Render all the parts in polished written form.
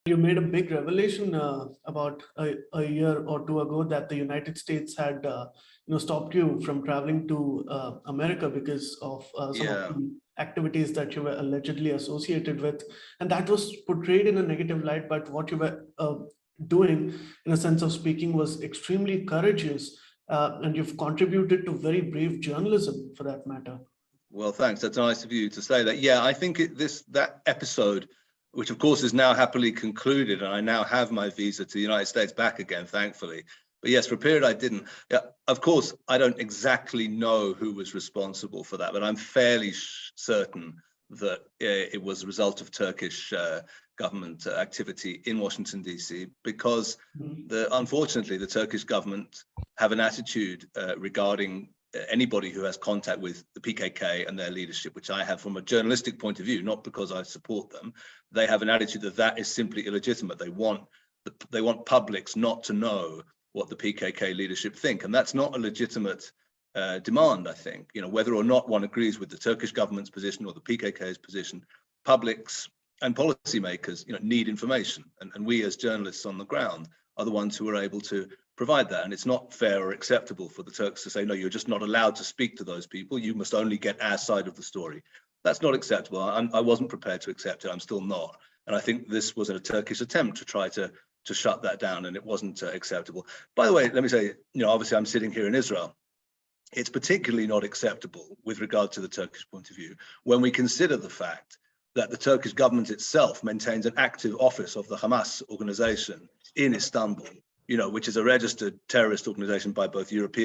You made a big revelation about a year or two ago that the United States had stopped you from traveling to America because of some of Yeah. the activities that you were allegedly associated with, and that was portrayed in a negative light. But what you were doing, in a sense of speaking, was extremely courageous, and you've contributed to very brave journalism, for that matter. Well, thanks. That's nice of you to say that. Yeah, I think that episode, which of course is now happily concluded, and I now have my visa to the United States back again, thankfully. But yes, for a period I didn't. Yeah, of course, I don't exactly know who was responsible for that, but I'm fairly certain that it was a result of Turkish government activity in Washington, D.C., because unfortunately, the Turkish government have an attitude regarding anybody who has contact with the PKK and their leadership, which I have from a journalistic point of view, not because I support them. They have an attitude that is simply illegitimate. They want publics not to know what the PKK leadership think, and that's not a legitimate demand. I think, whether or not one agrees with the Turkish government's position or the PKK's position, publics and policymakers, need information, and we as journalists on the ground are the ones who are able to provide that. And it's not fair or acceptable for the Turks to say, no, you're just not allowed to speak to those people. You must only get our side of the story. That's not acceptable. I wasn't prepared to accept it. I'm still not. And I think this was a Turkish attempt to try to shut that down, and it wasn't acceptable. By the way, let me say, obviously I'm sitting here in Israel. It's particularly not acceptable with regard to the Turkish point of view when we consider the fact that the Turkish government itself maintains an active office of the Hamas organization in Istanbul, which is a registered terrorist organization by both Europe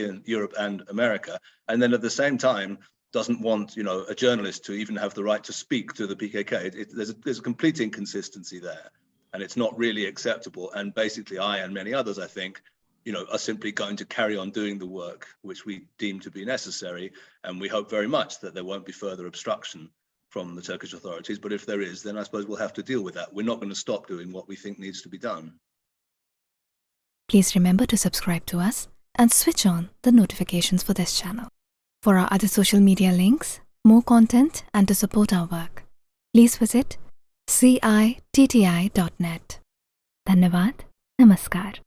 and America, and then at the same time doesn't want, a journalist to even have the right to speak to the PKK. There's a complete inconsistency there, and it's not really acceptable. And basically, I and many others, I think, are simply going to carry on doing the work which we deem to be necessary, and we hope very much that there won't be further obstruction from the Turkish authorities. But if there is, then I suppose we'll have to deal with that. We're not going to stop doing what we think needs to be done. Please remember to subscribe to us and switch on the notifications for this channel. For our other social media links, more content, and to support our work, please visit citti.net. Dhanyavad. Namaskar.